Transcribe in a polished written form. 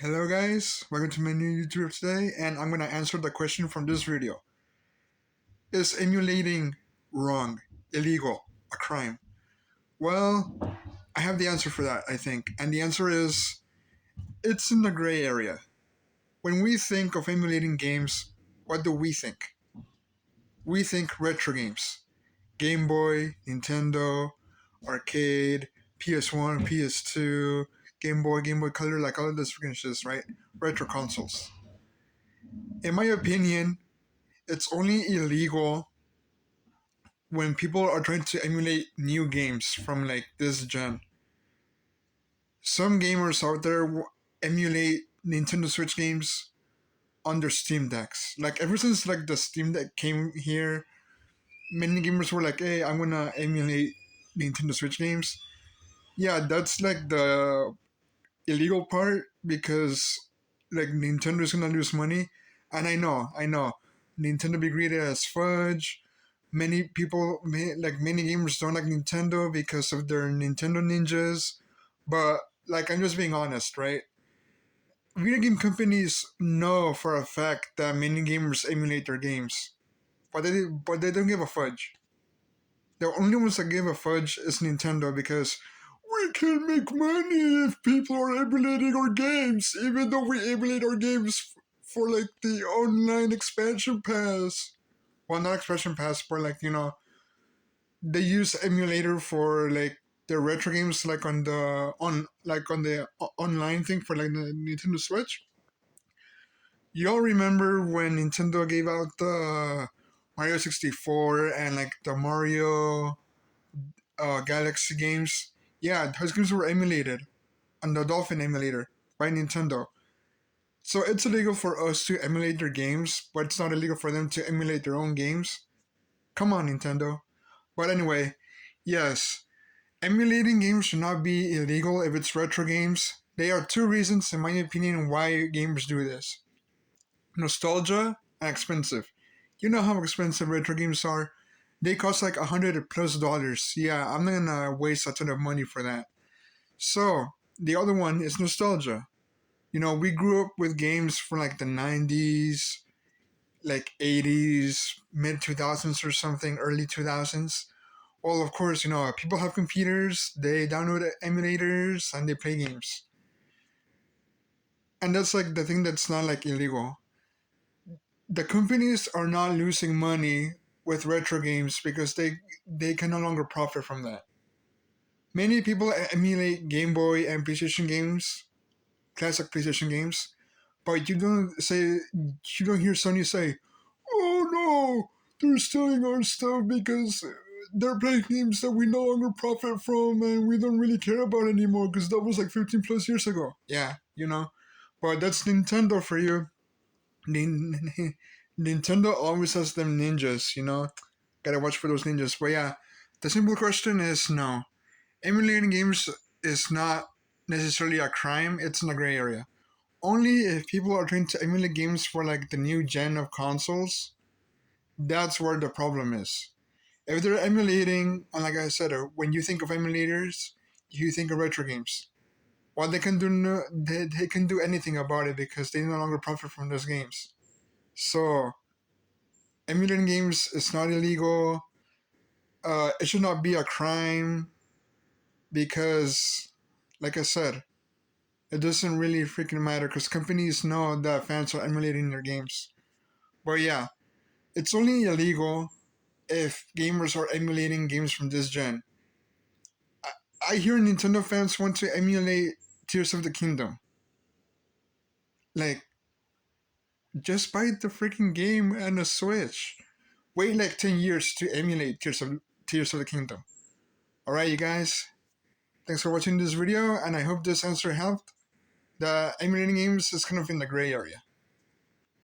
Hello guys, welcome to my new YouTube today, and I'm gonna answer the question from this video. Is emulating wrong, illegal, a crime? Well, I have the answer for that, I think, and the answer is it's in the gray area. When we think of emulating games, what do we think? We think retro games. Game Boy, Nintendo, arcade, PS1, PS2, Game Boy Color, like all of this freaking shit, right? Retro consoles. In my opinion, it's only illegal when people are trying to emulate new games from like this gen. Some gamers out there emulate Nintendo Switch games on their Steam Decks. Like ever since like the Steam Deck came here, many gamers were like, "Hey, I'm gonna emulate Nintendo Switch games." Yeah, that's like the illegal part because like Nintendo is gonna lose money, and I know, Nintendo be greedy as fudge. Many people, like many gamers, don't like Nintendo because of their Nintendo ninjas. But like, I'm just being honest, right? Video game companies know for a fact that many gamers emulate their games, but they don't give a fudge. The only ones that give a fudge is Nintendo because we can make money if people are emulating our games, even though we emulate our games for like the online expansion pass. Well, not expansion pass, but like they use emulator for like the retro games, like on the online thing for like the Nintendo Switch. Y'all remember when Nintendo gave out the Mario 64 and like the Mario Galaxy games? Yeah, those games were emulated on the Dolphin emulator by Nintendo. So it's illegal for us to emulate their games, but it's not illegal for them to emulate their own games. Come on, Nintendo. But anyway, yes, emulating games should not be illegal if it's retro games. There are two reasons, in my opinion, why gamers do this: nostalgia and expensive. You know how expensive retro games are? They cost like $100+. Yeah, I'm not gonna waste a ton of money for that. So, the other one is nostalgia. We grew up with games from like the 90s, like 80s, mid 2000s or something, early 2000s. Well, of course, people have computers, they download emulators, and they play games. And that's like the thing that's not like illegal. The companies are not losing money with retro games because they can no longer profit from that. Many people emulate Game Boy and PlayStation games, classic PlayStation games, but you don't hear Sony say, "Oh no, they're stealing our stuff because they're playing games that we no longer profit from and we don't really care about anymore because that was like 15 plus years ago." Yeah, but that's Nintendo for you. Nintendo always has them ninjas. Gotta watch for those ninjas. But yeah, the simple question is no. Emulating games is not necessarily a crime, it's in a gray area. Only if people are trying to emulate games for like the new gen of consoles, that's where the problem is. If they're emulating, and like I said, when you think of emulators, you think of retro games. Well, they can do they can do anything about it because they no longer profit from those games. So emulating games is not illegal. It should not be a crime because, like I said, it doesn't really freaking matter because companies know that fans are emulating their games. But yeah, it's only illegal if gamers are emulating games from this gen. I hear Nintendo fans want to emulate Tears of the Kingdom. Like, just buy the freaking game and a Switch. Wait like 10 years to emulate Tears of the Kingdom. Alright, you guys. Thanks for watching this video, and I hope this answer helped. The emulating games is kind of in the gray area.